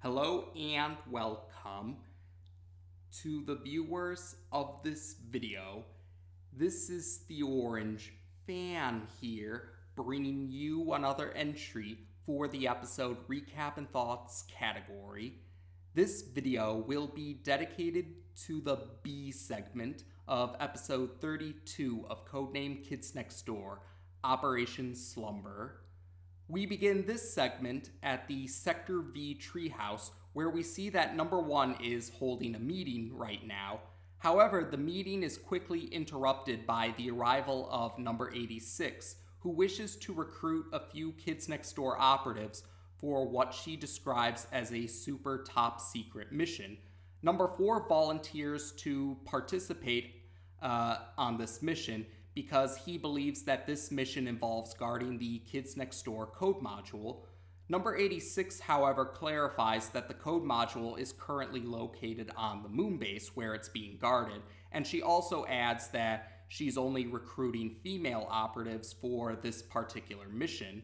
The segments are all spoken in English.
Hello and welcome to the viewers of this video. This is the Orange Fan here, bringing you another entry for the episode Recap and Thoughts category. This video will be dedicated to the B segment of episode 32 of Codename Kids Next Door, Operation S.L.U.M.B.E.R. We begin this segment at the Sector V treehouse, where we see that number 1 is holding a meeting right now. However, the meeting is quickly interrupted by the arrival of number 86, who wishes to recruit a few Kids Next Door operatives for what she describes as a super top secret mission. Number 4 volunteers to participate on this mission because he believes that this mission involves guarding the Kids Next Door code module. Number 86, however, clarifies that the code module is currently located on the moon base where it's being guarded, and she also adds that she's only recruiting female operatives for this particular mission.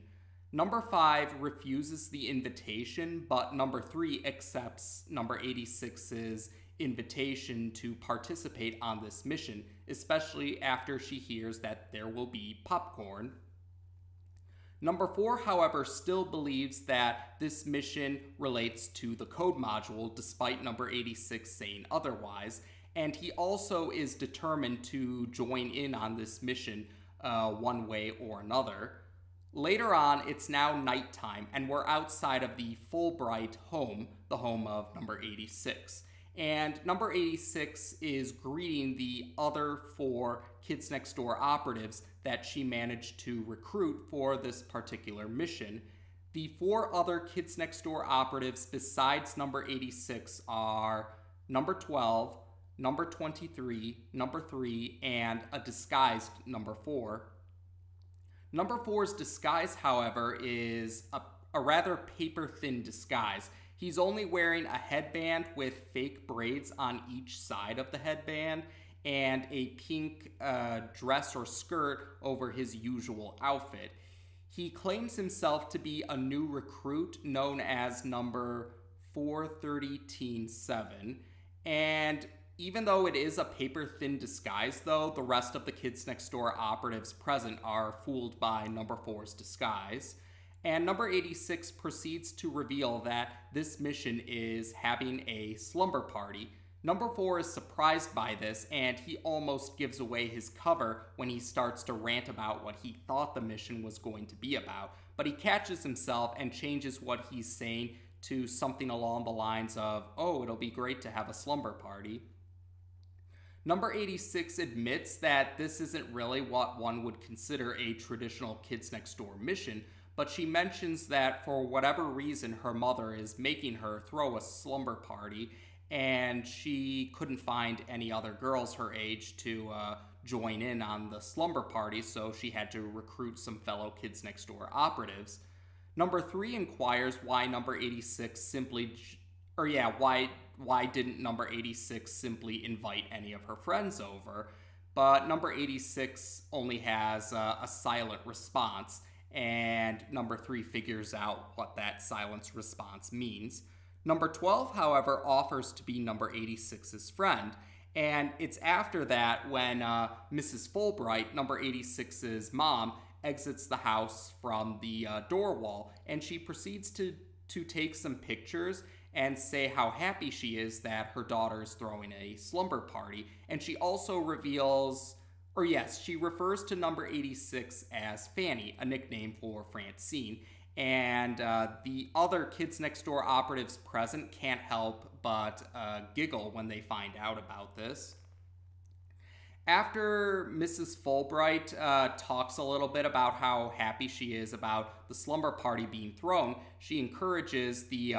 Number 5 refuses the invitation, but number 3 accepts number 86's invitation to participate on this mission, especially after she hears that there will be popcorn. Number 4, however, still believes that this mission relates to the code module, despite number 86 saying otherwise, and he also is determined to join in on this mission one way or another. Later on, it's now nighttime, and we're outside of the Fulbright home, the home of number 86. And number 86 is greeting the other 4 Kids Next Door operatives that she managed to recruit for this particular mission. The 4 other Kids Next Door operatives besides number 86 are number 12, number 23, number 3, and a disguised number 4. Number 4's disguise, however, is a rather paper-thin disguise. He's only wearing a headband with fake braids on each side of the headband and a pink dress or skirt over his usual outfit. He claims himself to be a new recruit known as number 430-7, and even though it is a paper-thin disguise, though, the rest of the Kids Next Door operatives present are fooled by number 4's disguise. And number 86 proceeds to reveal that this mission is having a slumber party. Number 4 is surprised by this, and he almost gives away his cover when he starts to rant about what he thought the mission was going to be about. But he catches himself and changes what he's saying to something along the lines of, "Oh, it'll be great to have a slumber party." Number 86 admits that this isn't really what one would consider a traditional Kids Next Door mission, but she mentions that for whatever reason her mother is making her throw a slumber party, and she couldn't find any other girls her age to join in on the slumber party, so she had to recruit some fellow Kids Next Door operatives. Number 3 inquires why number 86 simply, why didn't number 86 simply invite any of her friends over? But number 86 only has a silent response, and number 3 figures out what that silence response means. Number 12, however, offers to be number 86's friend, and it's after that when Mrs. Fulbright, number 86's mom, exits the house from the door wall, and she proceeds to take some pictures and say how happy she is that her daughter is throwing a slumber party. And she also she refers to number 86 as Fanny, a nickname for Francine. And the other Kids Next Door operatives present can't help but giggle when they find out about this. After Mrs. Fulbright talks a little bit about how happy she is about the slumber party being thrown, she encourages the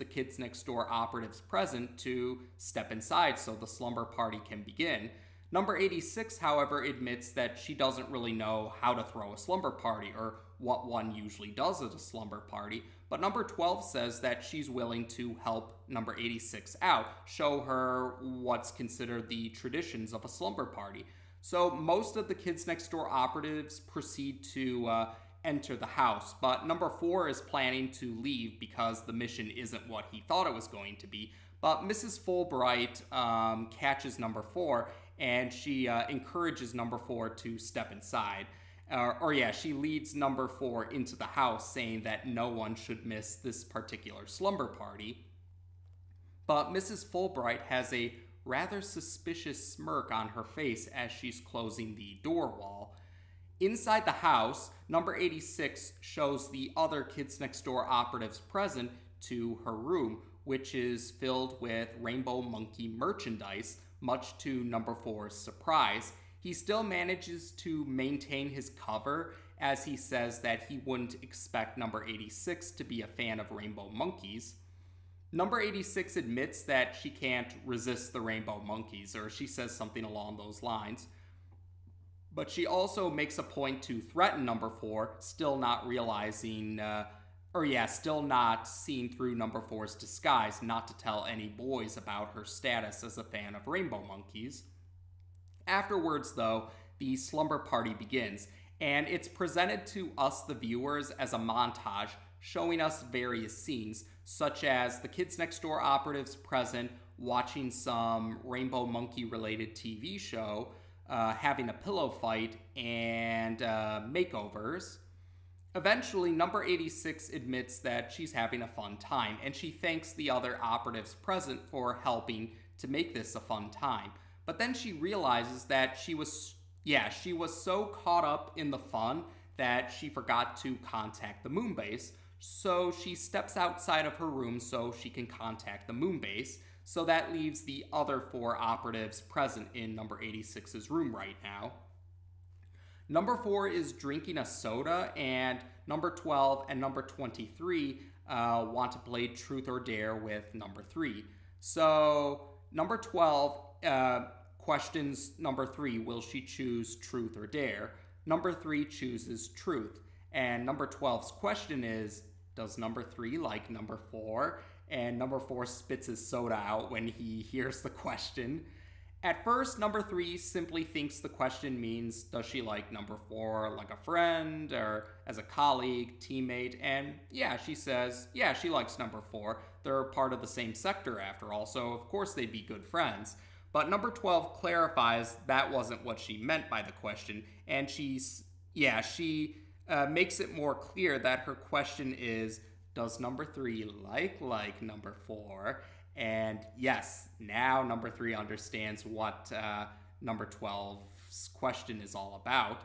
Kids Next Door operatives present to step inside so the slumber party can begin. Number 86, however, admits that she doesn't really know how to throw a slumber party or what one usually does at a slumber party, but number 12 says that she's willing to help number 86 out, show her what's considered the traditions of a slumber party. So most of the Kids Next Door operatives proceed to enter the house, but number 4 is planning to leave because the mission isn't what he thought it was going to be. But Mrs. Fulbright catches number 4, and she encourages number 4 to step inside. She leads number 4 into the house, saying that no one should miss this particular slumber party. But Mrs. Fulbright has a rather suspicious smirk on her face as she's closing the door wall. Inside the house, number 86 shows the other Kids Next Door operatives present to her room, which is filled with Rainbow Monkey merchandise, much to number 4's surprise. He still manages to maintain his cover, as he says that he wouldn't expect number 86 to be a fan of rainbow monkeys. Number 86 admits that she can't resist the rainbow monkeys, or she says something along those lines. But she also makes a point to threaten number 4, still not seeing through number 4's disguise, not to tell any boys about her status as a fan of rainbow monkeys. Afterwards, though, the slumber party begins, and it's presented to us, the viewers, as a montage showing us various scenes, such as the Kids Next Door operatives present watching some rainbow monkey related TV show, having a pillow fight, and makeovers. Eventually, number 86 admits that she's having a fun time, and she thanks the other operatives present for helping to make this a fun time. But then she realizes that she was so caught up in the fun that she forgot to contact the moon base. So she steps outside of her room so she can contact the moon base. So that leaves the other 4 operatives present in number 86's room right now. Number 4 is drinking a soda, and number 12 and number 23 want to play Truth or Dare with number 3. So number 12 questions number 3, will she choose Truth or Dare? Number 3 chooses Truth. And number 12's question is, does number 3 like number 4? And number 4 spits his soda out when he hears the question. At first, number 3 simply thinks the question means, does she like number 4 like a friend or as a colleague, teammate? And she says, she likes number 4. They're part of the same sector after all, so of course they'd be good friends. But number 12 clarifies that wasn't what she meant by the question, and she makes it more clear that her question is, does number 3 like number 4? And yes, now number 3 understands what number 12's question is all about.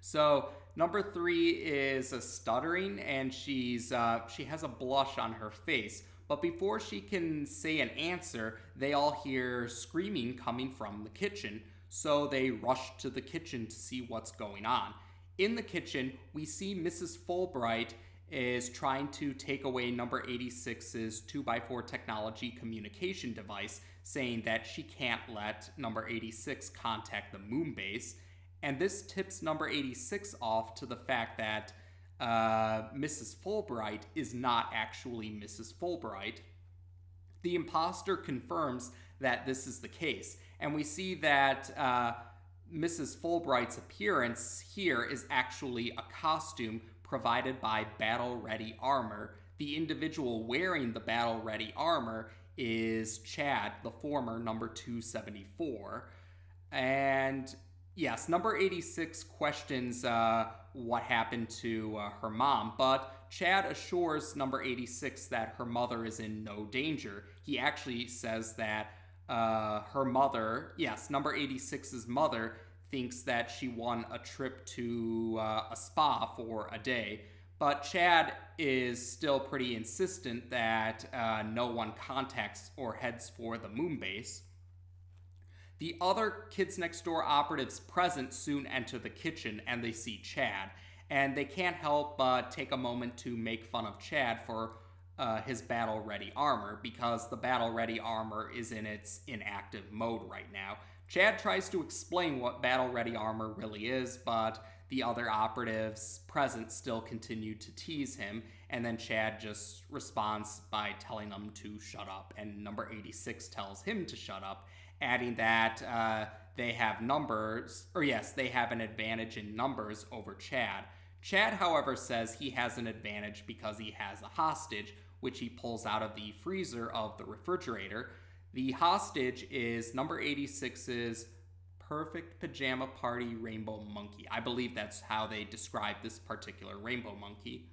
So number 3 is stuttering, and she has a blush on her face. But before she can say an answer, they all hear screaming coming from the kitchen. So they rush to the kitchen to see what's going on. In the kitchen, we see Mrs. Fulbright is trying to take away number 86's 2x4 technology communication device, saying that she can't let number 86 contact the moon base. And this tips number 86 off to the fact that Mrs. Fulbright is not actually Mrs. Fulbright. The imposter confirms that this is the case, and we see that Mrs. Fulbright's appearance here is actually a costume provided by Battle Ready Armor. The individual wearing the Battle Ready Armor is Chad, the former number 274. And yes, number 86 questions what happened to her mom, but Chad assures number 86 that her mother is in no danger. He actually says that her mother, number 86's mother, thinks that she won a trip to a spa for a day. But Chad is still pretty insistent that no one contacts or heads for the moon base. The other Kids Next Door operatives present soon enter the kitchen, and they see Chad. And they can't help but take a moment to make fun of Chad for his Battle Ready Armor, because the Battle Ready Armor is in its inactive mode right now. Chad tries to explain what Battle Ready Armor really is, but the other operatives present still continue to tease him, and then Chad just responds by telling them to shut up, and number 86 tells him to shut up, adding that they have an advantage in numbers over Chad. Chad, however, says he has an advantage because he has a hostage, which he pulls out of the freezer of the refrigerator. The hostage is number 86's perfect pajama party rainbow monkey. I believe that's how they describe this particular rainbow monkey.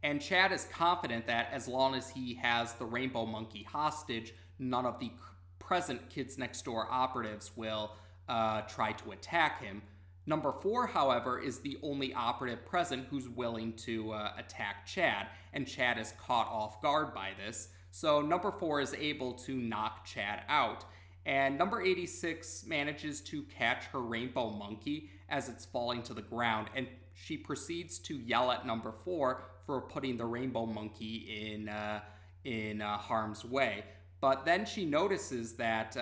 And Chad is confident that as long as he has the rainbow monkey hostage, none of the present Kids Next Door operatives will try to attack him. Number 4, however, is the only operative present who's willing to attack Chad, and Chad is caught off guard by this. So number 4 is able to knock Chad out. And number 86 manages to catch her rainbow monkey as it's falling to the ground, and she proceeds to yell at number 4 for putting the rainbow monkey in harm's way. But then she notices that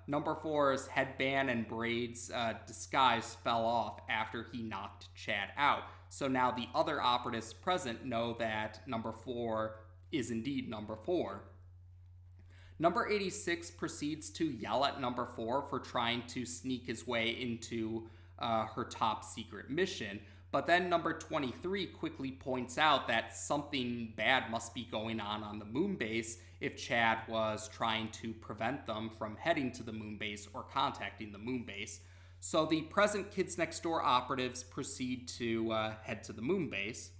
number 4's headband and braids disguise fell off after he knocked Chad out. So now the other operatives present know that number 4 is indeed number 4. Number 86 proceeds to yell at number 4 for trying to sneak his way into her top secret mission. But then number 23 quickly points out that something bad must be going on the moon base if Chad was trying to prevent them from heading to the moon base or contacting the moon base. So the present Kids Next Door operatives proceed to head to the moon base.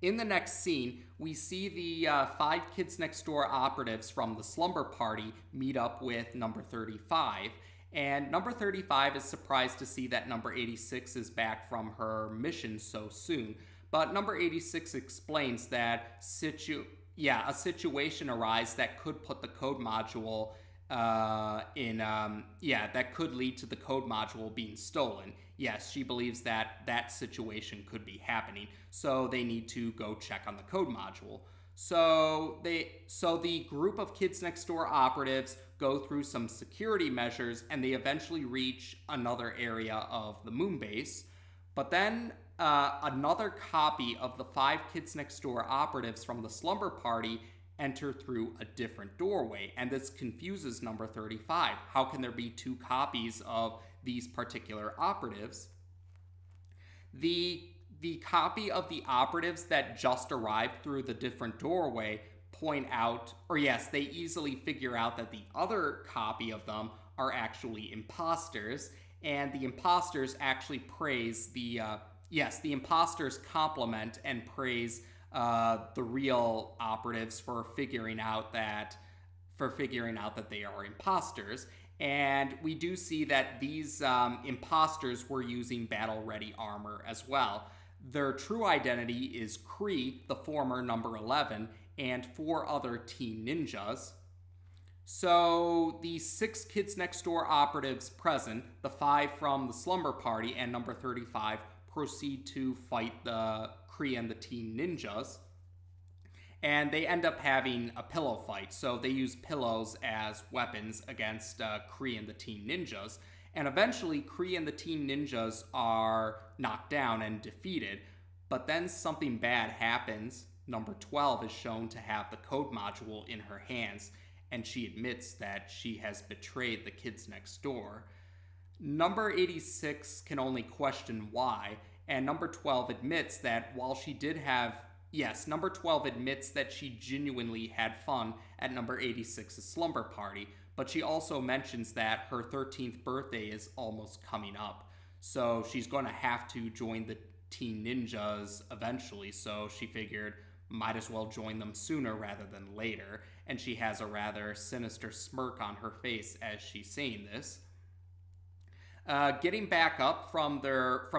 In the next scene, we see the 5 Kids Next Door operatives from the Slumber Party meet up with number 35. And number 35 is surprised to see that number 86 is back from her mission so soon. But number 86 explains that a situation arises that could put the code module that could lead to the code module being stolen. Yes, she believes that that situation could be happening, so they need to go check on the code module. So the group of Kids Next Door operatives go through some security measures, and they eventually reach another area of the moon base. But then another copy of the 5 Kids Next Door operatives from the Slumber Party enter through a different doorway, and this confuses number 35. How can there be 2 copies of these particular operatives? The copy of the operatives that just arrived through the different doorway they easily figure out that the other copy of them are actually imposters, and the imposters actually praise the imposters compliment and praise the real operatives for figuring out that they are imposters. And we do see that these imposters were using battle-ready armor as well. Their true identity is Kree, the former number 11, and 4 other teen ninjas. So the 6 Kids Next Door operatives present, the 5 from the Slumber Party and number 35, proceed to fight the Kree and the teen ninjas. And they end up having a pillow fight. So they use pillows as weapons against Kree and the teen ninjas. And eventually, Kree and the teen ninjas are knocked down and defeated. But then something bad happens. Number 12 is shown to have the code module in her hands, and she admits that she has betrayed the Kids Next Door. Number 86 can only question why, and number 12 admits that while she did have... Yes, number 12 admits that she genuinely had fun at number 86's slumber party, but she also mentions that her 13th birthday is almost coming up, so she's going to have to join the teen ninjas eventually, so she figured might as well join them sooner rather than later, and she has a rather sinister smirk on her face as she's saying this. Getting back up from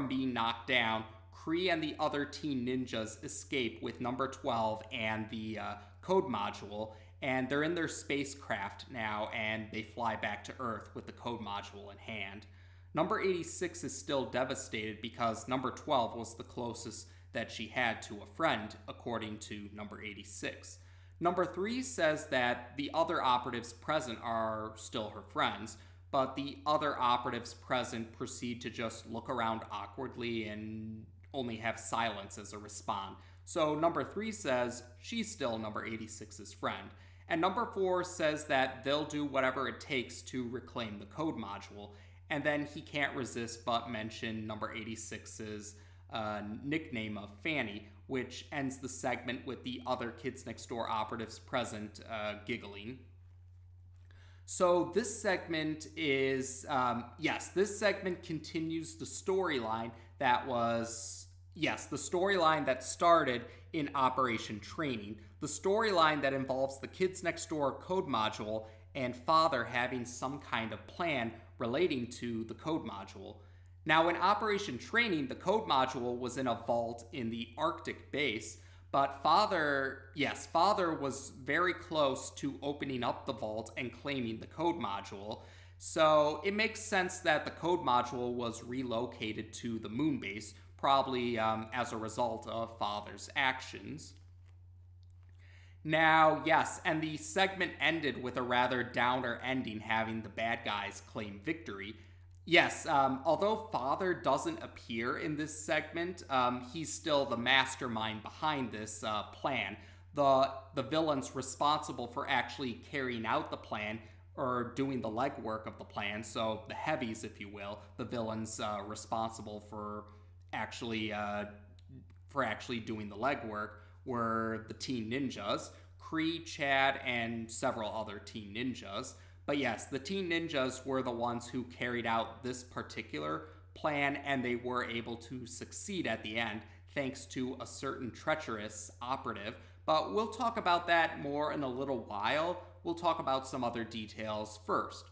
being knocked down, Kree and the other teen ninjas escape with number 12 and the code module, and they're in their spacecraft now, and they fly back to Earth with the code module in hand. Number 86 is still devastated because number 12 was the closest that she had to a friend, according to number 86. Number 3 says that the other operatives present are still her friends, but the other operatives present proceed to just look around awkwardly and only have silence as a response. So number 3 says she's still number 86's friend. And number 4 says that they'll do whatever it takes to reclaim the code module. and then he can't resist but mention number 86's nickname of Fanny, which ends the segment with the other Kids Next Door operatives present giggling. So this segment is, this segment continues the storyline that was, the storyline that started in Operation Training, the storyline that involves the Kids Next Door code module and Father having some kind of plan relating to the code module. Now, in Operation Training, the code module was in a vault in the Arctic base, but Father was very close to opening up the vault and claiming the code module. So it makes sense that the code module was relocated to the moon base, probably as a result of Father's actions. Now, and the segment ended with a rather downer ending, having the bad guys claim victory. Although Father doesn't appear in this segment, he's still the mastermind behind this plan. The villains responsible for actually carrying out the plan or doing the legwork of the plan, so the heavies, if you will, the villains responsible for actually doing the legwork were the Teen Ninjas, Kree, Chad, and several other Teen Ninjas. But yes, the Teen Ninjas were the ones who carried out this particular plan, and they were able to succeed at the end thanks to a certain treacherous operative. But we'll talk about that more in a little while. We'll talk about some other details first.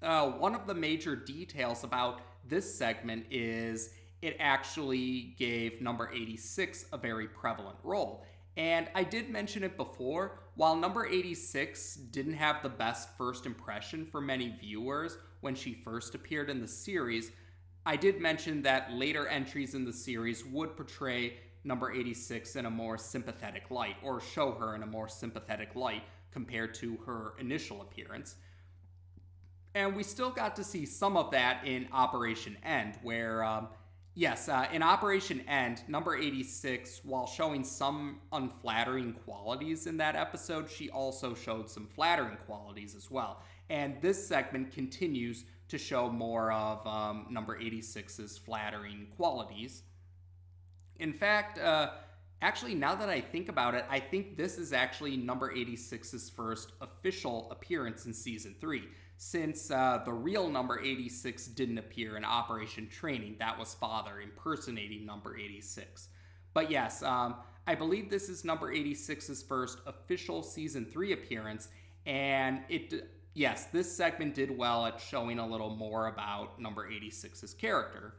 One of the major details about this segment is it actually gave number 86 a very prevalent role. And I did mention it before, while number 86 didn't have the best first impression for many viewers when she first appeared in the series, I did mention that later entries in the series would portray number 86 in a more sympathetic light, or show her in a more sympathetic light compared to her initial appearance. And we still got to see some of that in Operation End, where in Operation End, number 86, while showing some unflattering qualities in that episode, she also showed some flattering qualities as well. And this segment continues to show more of number 86's flattering qualities. In fact, actually, now that I think about it, I think this is actually number 86's first official appearance in Season 3. Since the real number 86 didn't appear in Operation Training, that was Father impersonating number 86. But I believe this is number 86's first official Season 3 appearance, and this segment did well at showing a little more about number 86's character.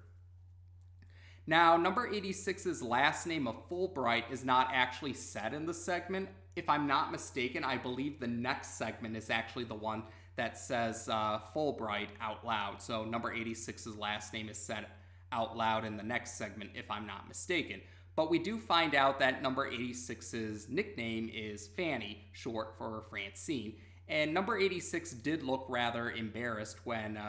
Now, number 86's last name of Fulbright is not actually said in the segment. If I'm not mistaken, I believe the next segment is actually the one that says Fulbright out loud. So number 86's last name is said out loud in the next segment, if I'm not mistaken. But we do find out that number 86's nickname is Fanny, short for Francine. And number 86 did look rather embarrassed when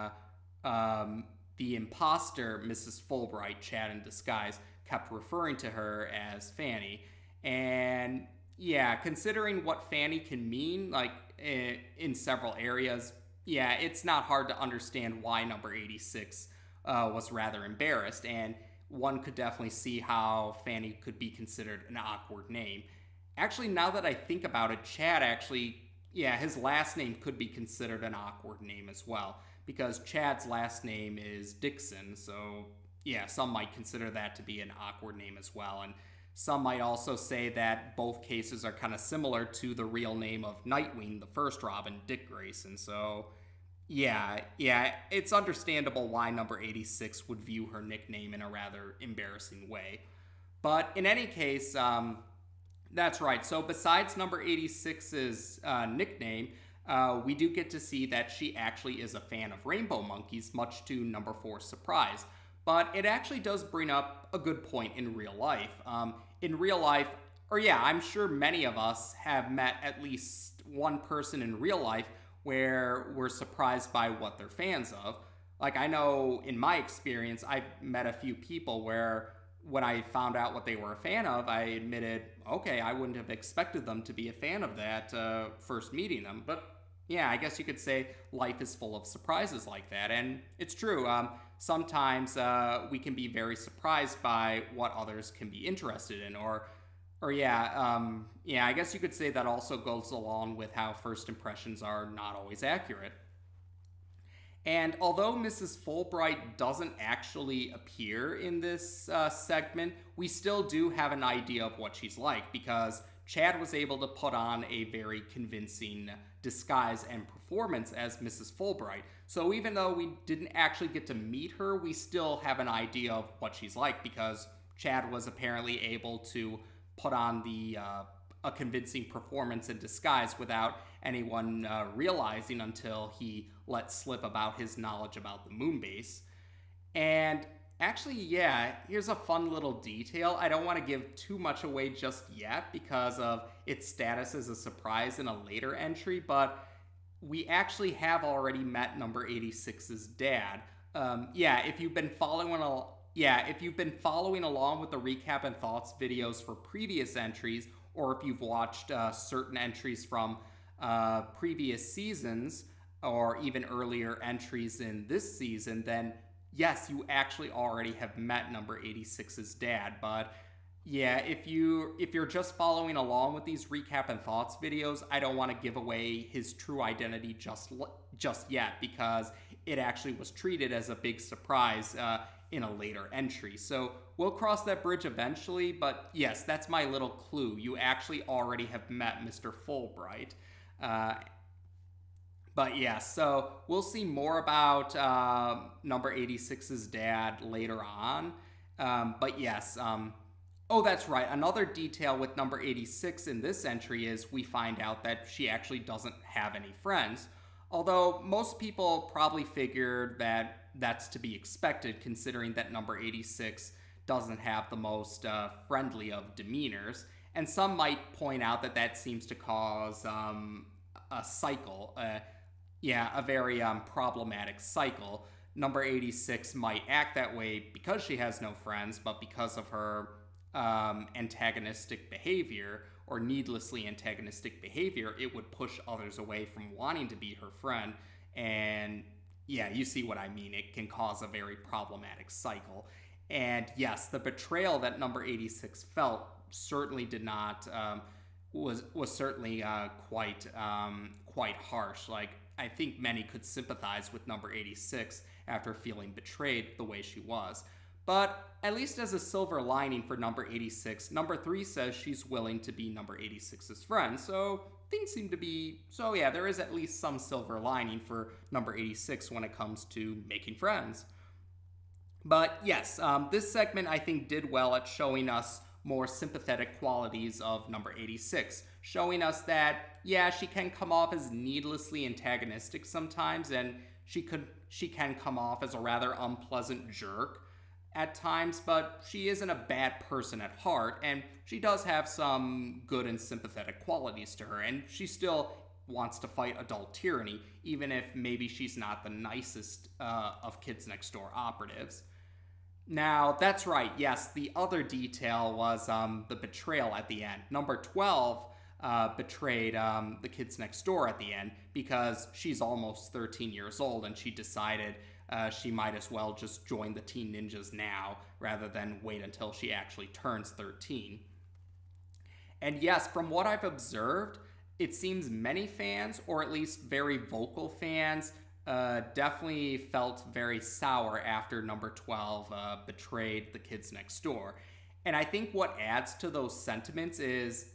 the imposter, Mrs. Fulbright, Chad in disguise, kept referring to her as Fanny. And considering what Fanny can mean, like in several areas, it's not hard to understand why number 86 was rather embarrassed, and one could definitely see how Fanny could be considered an awkward name. Actually, now that I think about it, Chad actually, his last name could be considered an awkward name as well, because Chad's last name is Dixon, so some might consider that to be an awkward name as well. And some might also say that both cases are kind of similar to the real name of Nightwing, the first Robin, Dick Grayson. So, it's understandable why number 86 would view her nickname in a rather embarrassing way. But in any case, that's right. So besides number 86's nickname, we do get to see that she actually is a fan of Rainbow Monkeys, much to number 4's surprise. But it actually does bring up a good point in real life. I'm sure many of us have met at least one person in real life where we're surprised by what they're fans of. Like, I know in my experience, I've met a few people where when I found out what they were a fan of, I admitted, okay, I wouldn't have expected them to be a fan of that first meeting them. But yeah, I guess you could say life is full of surprises like that. And it's true. Sometimes we can be very surprised by what others can be interested in, or yeah, yeah. I guess you could say that also goes along with how first impressions are not always accurate. And although Mrs. Fulbright doesn't actually appear in this segment, we still do have an idea of what she's like because Chad was able to put on a very convincing disguise and performance as Mrs. Fulbright. So even though we didn't actually get to meet her, we still have an idea of what she's like because Chad was apparently able to put on a convincing performance in disguise without anyone realizing until he let slip about his knowledge about the moon base. And actually, yeah, here's a fun little detail. I don't want to give too much away just yet because of its status as a surprise in a later entry, but we actually have already met number 86's dad. Yeah, if you've been following along with the recap and thoughts videos for previous entries, or if you've watched certain entries from previous seasons, or even earlier entries in this season, then yes, you actually already have met number 86's dad. But yeah, if you're just following along with these recap and thoughts videos, I don't want to give away his true identity just yet because it actually was treated as a big surprise in a later entry. So we'll cross that bridge eventually, but yes, that's my little clue. You actually already have met Mr. Fulbright. But yeah, so we'll see more about number 86's dad later on. But yes, oh, that's right. Another detail with number 86 in this entry is we find out that she actually doesn't have any friends. Although most people probably figured that that's to be expected considering that number 86 doesn't have the most friendly of demeanors. And some might point out that that seems to cause a cycle. Yeah, a very problematic cycle. Number 86 might act that way because she has no friends, but because of her antagonistic behavior or needlessly antagonistic behavior, it would push others away from wanting to be her friend. And yeah, you see what I mean. It can cause a very problematic cycle. And yes, the betrayal that number 86 felt certainly did not was certainly quite harsh. Like I think many could sympathize with number 86 after feeling betrayed the way she was. But at least as a silver lining for number 86, number 3 says she's willing to be number 86's friend. So things seem to be, so yeah, there is at least some silver lining for number 86 when it comes to making friends. But yes, this segment I think did well at showing us more sympathetic qualities of number 86, showing us that, yeah, she can come off as needlessly antagonistic sometimes, and she can come off as a rather unpleasant jerk at times, but she isn't a bad person at heart, and she does have some good and sympathetic qualities to her, and she still wants to fight adult tyranny, even if maybe she's not the nicest of Kids Next Door operatives. Now, that's right, yes, the other detail was the betrayal at the end. Number 12 betrayed the Kids Next Door at the end because she's almost 13 years old and she decided she might as well just join the Teen Ninjas now rather than wait until she actually turns 13. And yes, from what I've observed, it seems many fans, or at least very vocal fans, definitely felt very sour after number 12 betrayed the Kids Next Door. And I think what adds to those sentiments is,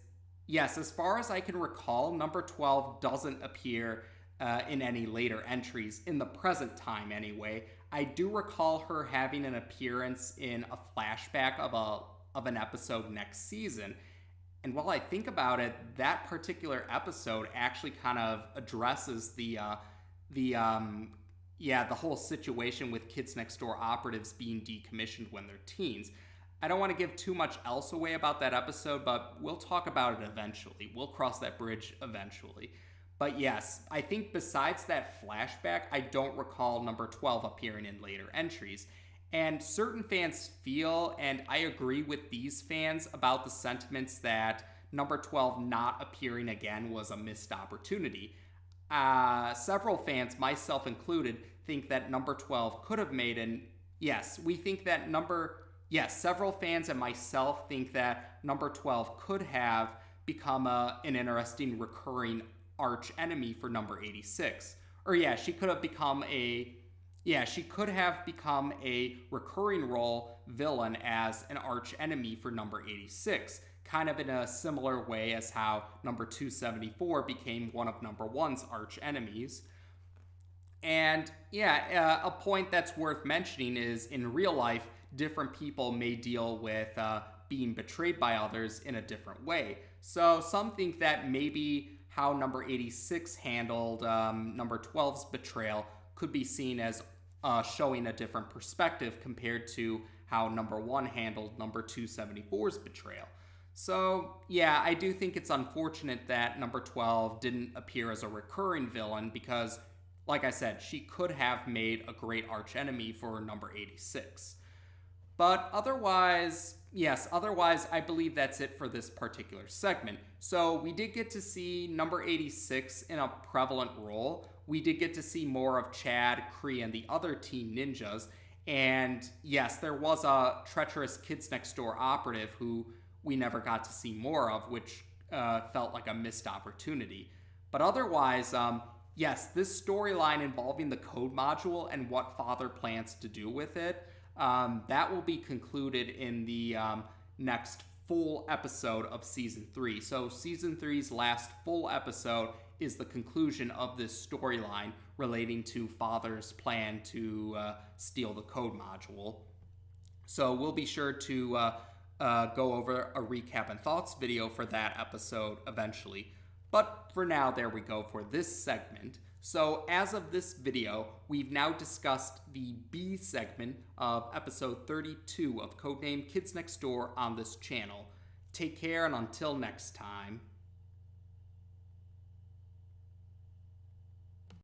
yes, as far as I can recall, number 12 doesn't appear in any later entries, in the present time anyway. I do recall her having an appearance in a flashback of an episode next season. And while I think about it, that particular episode actually kind of addresses the whole situation with Kids Next Door operatives being decommissioned when they're teens. I don't want to give too much else away about that episode, but we'll talk about it eventually. We'll cross that bridge eventually. But yes, I think besides that flashback, I don't recall number 12 appearing in later entries. And certain fans feel, and I agree with these fans, about the sentiments that number 12 not appearing again was a missed opportunity. several fans, myself included, think that number 12 could have made an... Yes, we think that several fans and myself think that number 12 could have become an interesting recurring arch enemy for number 86. Or yeah, she could have become a recurring role villain as an arch enemy for number 86, kind of in a similar way as how number 274 became one of number 1's arch enemies. And yeah, a point that's worth mentioning is in real life, different people may deal with being betrayed by others in a different way. So some think that maybe how number 86 handled number 12's betrayal could be seen as showing a different perspective compared to how number 1 handled number 274's betrayal. So yeah, I do think it's unfortunate that number 12 didn't appear as a recurring villain because, like I said, she could have made a great archenemy for number 86. But otherwise, I believe that's it for this particular segment. So we did get to see number 86 in a prevalent role. We did get to see more of Chad, Kree, and the other teen ninjas. And yes, there was a treacherous Kids Next Door operative who we never got to see more of, which felt like a missed opportunity. But otherwise, yes, this storyline involving the code module and what Father plans to do with it, that will be concluded in the next full episode of Season 3. So Season 3's last full episode is the conclusion of this storyline relating to Father's plan to steal the code module. So we'll be sure to go over a recap and thoughts video for that episode eventually. But for now, there we go for this segment. So as of this video, we've now discussed the B segment of episode 32 of Codename Kids Next Door on this channel. Take care, and until next time.